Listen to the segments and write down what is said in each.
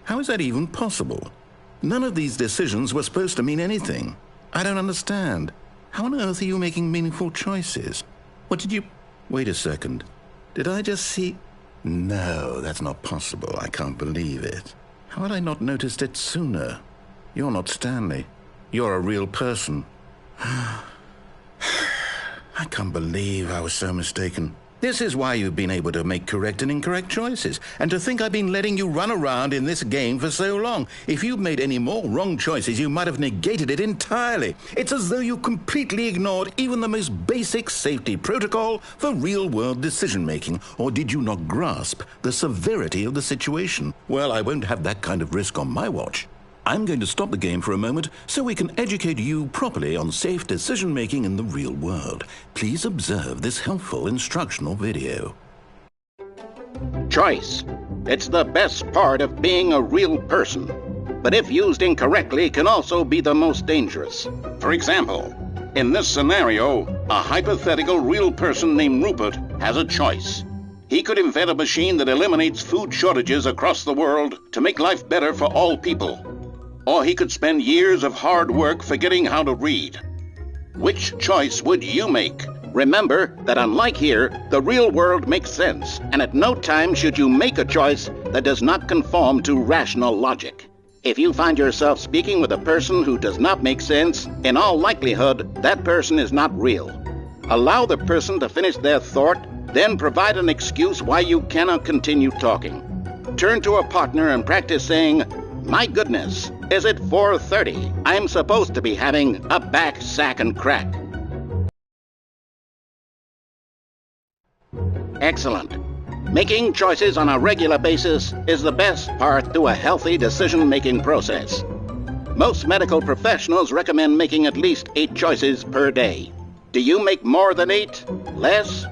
How is that even possible? None of these decisions were supposed to mean anything. I don't understand. How on earth are you making meaningful choices? What did you... Wait a second. Did I just see... No, that's not possible. I can't believe it. How had I not noticed it sooner? You're not Stanley. You're a real person. I can't believe I was so mistaken. This is why you've been able to make correct and incorrect choices. And to think I've been letting you run around in this game for so long. If you'd made any more wrong choices, you might have negated it entirely. It's as though you completely ignored even the most basic safety protocol for real-world decision-making. Or did you not grasp the severity of the situation? Well, I won't have that kind of risk on my watch. I'm going to stop the game for a moment so we can educate you properly on safe decision-making in the real world. Please observe this helpful instructional video. Choice. It's the best part of being a real person, but if used incorrectly can also be the most dangerous. For example, in this scenario, a hypothetical real person named Rupert has a choice. He could invent a machine that eliminates food shortages across the world to make life better for all people. Or he could spend years of hard work forgetting how to read. Which choice would you make? Remember that unlike here, the real world makes sense, and at no time should you make a choice that does not conform to rational logic. If you find yourself speaking with a person who does not make sense, in all likelihood, that person is not real. Allow the person to finish their thought, then provide an excuse why you cannot continue talking. Turn to a partner and practice saying, "My goodness, is it 4:30? I'm supposed to be having a back, sack, and crack." Excellent. Making choices on a regular basis is the best part to a healthy decision-making process. Most medical professionals recommend making at least 8 choices per day. Do you make more than 8? Less?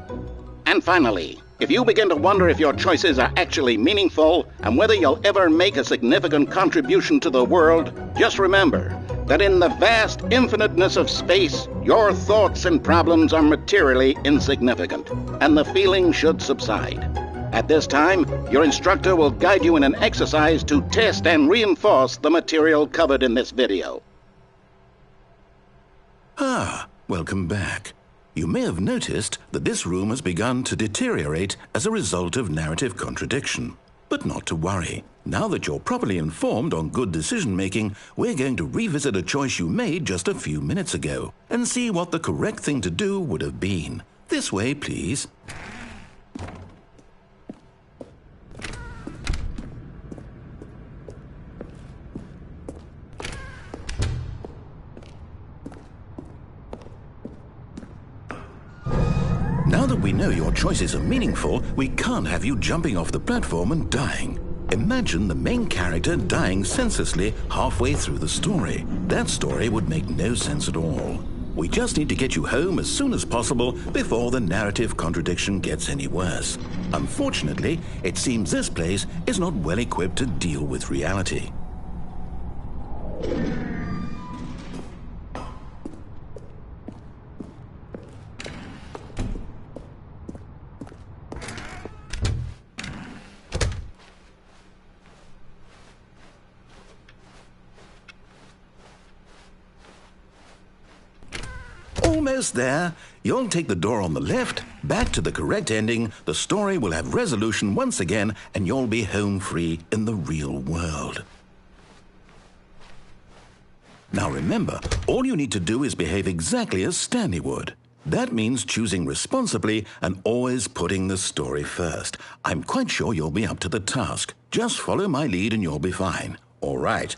And finally, if you begin to wonder if your choices are actually meaningful and whether you'll ever make a significant contribution to the world, just remember that in the vast infiniteness of space, your thoughts and problems are materially insignificant, and the feeling should subside. At this time, your instructor will guide you in an exercise to test and reinforce the material covered in this video. Welcome back. You may have noticed that this room has begun to deteriorate as a result of narrative contradiction. But not to worry. Now that you're properly informed on good decision-making, we're going to revisit a choice you made just a few minutes ago and see what the correct thing to do would have been. This way, please. Now that we know your choices are meaningful, we can't have you jumping off the platform and dying. Imagine the main character dying senselessly halfway through the story. That story would make no sense at all. We just need to get you home as soon as possible before the narrative contradiction gets any worse. Unfortunately, it seems this place is not well equipped to deal with reality. Almost there. You'll take the door on the left, back to the correct ending, the story will have resolution once again, and you'll be home free in the real world. Now remember, all you need to do is behave exactly as Stanley would. That means choosing responsibly and always putting the story first. I'm quite sure you'll be up to the task. Just follow my lead and you'll be fine. All right.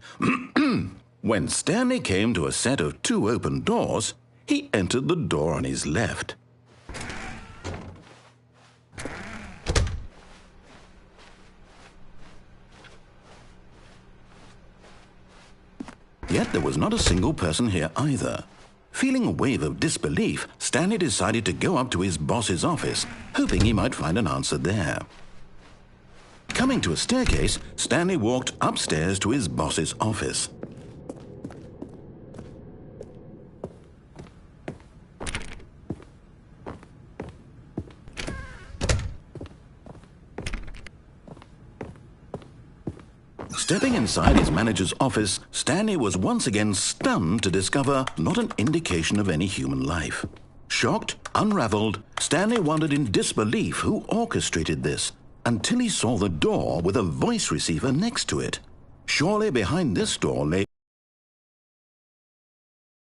When Stanley came to a set of 2 open doors, he entered the door on his left. Yet there was not a single person here either. Feeling a wave of disbelief, Stanley decided to go up to his boss's office, hoping he might find an answer there. Coming to a staircase, Stanley walked upstairs to his boss's office. Stepping inside his manager's office, Stanley was once again stunned to discover not an indication of any human life. Shocked, unraveled, Stanley wondered in disbelief who orchestrated this, until he saw the door with a voice receiver next to it. Surely behind this door lay...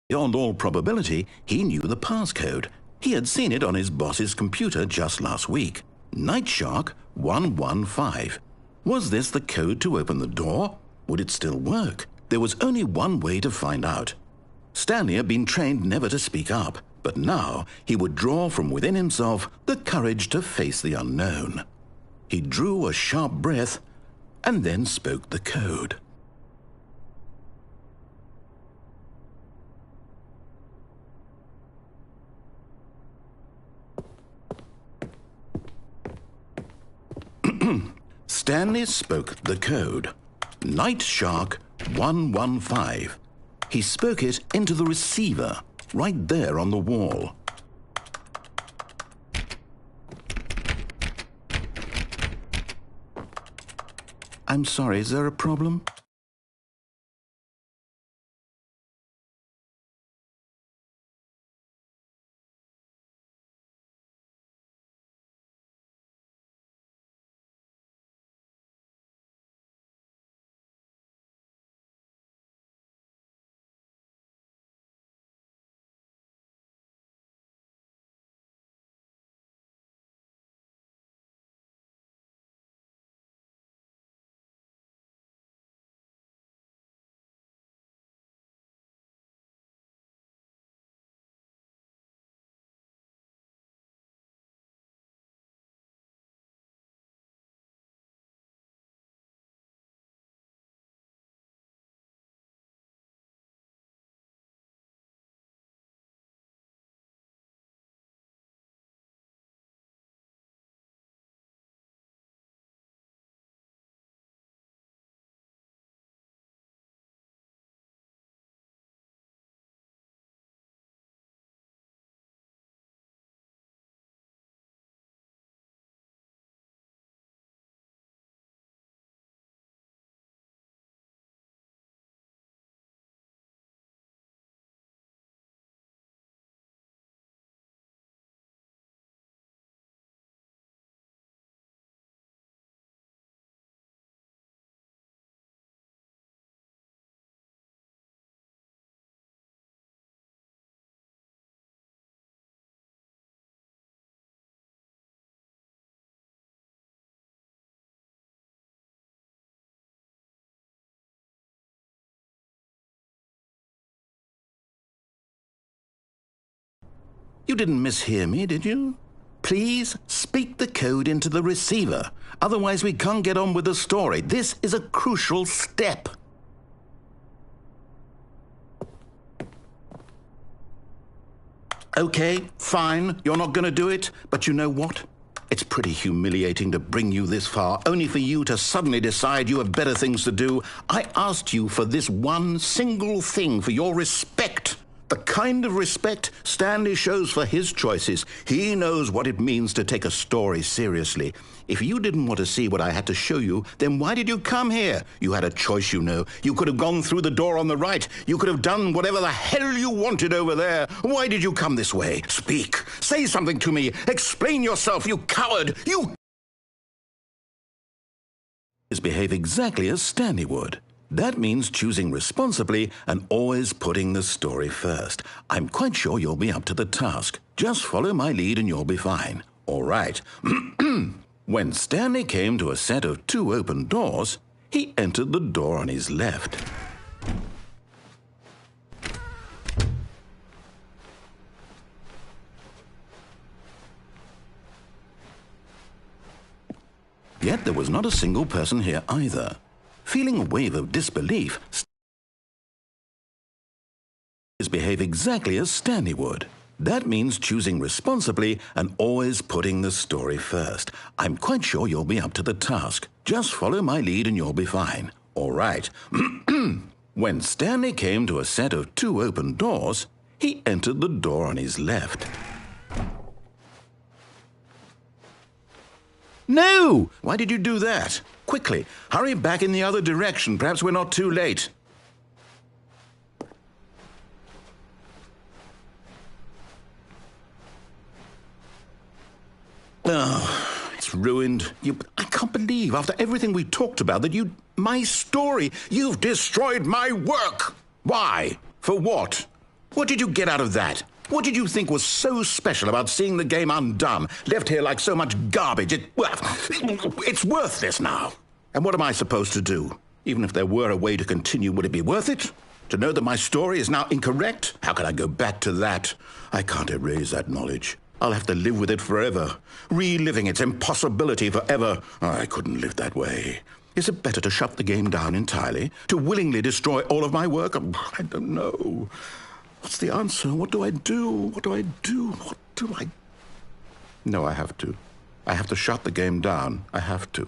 Beyond all probability, he knew the passcode. He had seen it on his boss's computer just last week. Night Shark 115. Was this the code to open the door? Would it still work? There was only one way to find out. Stanley had been trained never to speak up, but now he would draw from within himself the courage to face the unknown. He drew a sharp breath and then spoke the code. Stanley spoke the code. Night Shark 115. He spoke it into the receiver, right there on the wall. I'm sorry, is there a problem? You didn't mishear me, did you? Please speak the code into the receiver. Otherwise, we can't get on with the story. This is a crucial step. Okay, fine, you're not going to do it, but you know what? It's pretty humiliating to bring you this far, only for you to suddenly decide you have better things to do. I asked you for this one single thing, for your respect. The kind of respect Stanley shows for his choices. He knows what it means to take a story seriously. If you didn't want to see what I had to show you, then why did you come here? You had a choice, you know. You could have gone through the door on the right. You could have done whatever the hell you wanted over there. Why did you come this way? Speak. Say something to me. Explain yourself, you coward. You behave exactly as Stanley would. That means choosing responsibly and always putting the story first. I'm quite sure you'll be up to the task. Just follow my lead and you'll be fine. All right. When Stanley came to a set of 2 open doors, he entered the door on his left. Yet there was not a single person here either. Feeling a wave of disbelief, behave exactly as Stanley would. That means choosing responsibly and always putting the story first. I'm quite sure you'll be up to the task. Just follow my lead and you'll be fine. All right. When Stanley came to a set of 2 open doors, he entered the door on his left. No! Why did you do that? quickly. Hurry back in the other direction. Perhaps we're not too late. Oh, it's ruined. I can't believe, after everything we talked about, that my story, you've destroyed my work. Why? For what? What did you get out of that? What did you think was so special about seeing the game undone, left here like so much garbage? It's worthless now. And what am I supposed to do? Even if there were a way to continue, would it be worth it? To know that my story is now incorrect? How can I go back to that? I can't erase that knowledge. I'll have to live with it forever, reliving its impossibility forever. I couldn't live that way. Is it better to shut the game down entirely? To willingly destroy all of my work? I don't know. What's the answer? What do I do? What do I do? What do I... No, I have to. I have to shut the game down. I have to.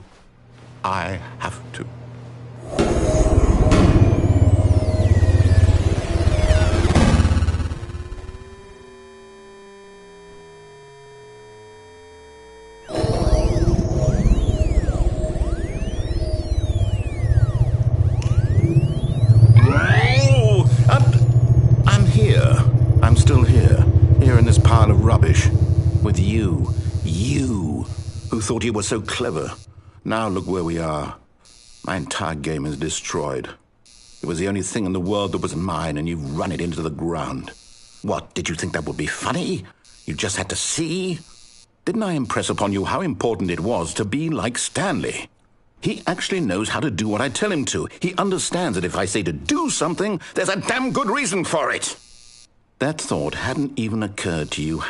I have to. I'm still here in this pile of rubbish, with you who thought you were so clever. Now look where we are. My entire game is destroyed. It was the only thing in the world that was mine, and you've run it into the ground. What, did you think that would be funny? You just had to see? Didn't I impress upon you how important it was to be like Stanley? He actually knows how to do what I tell him to. He understands that if I say to do something, there's a damn good reason for it. That thought hadn't even occurred to you,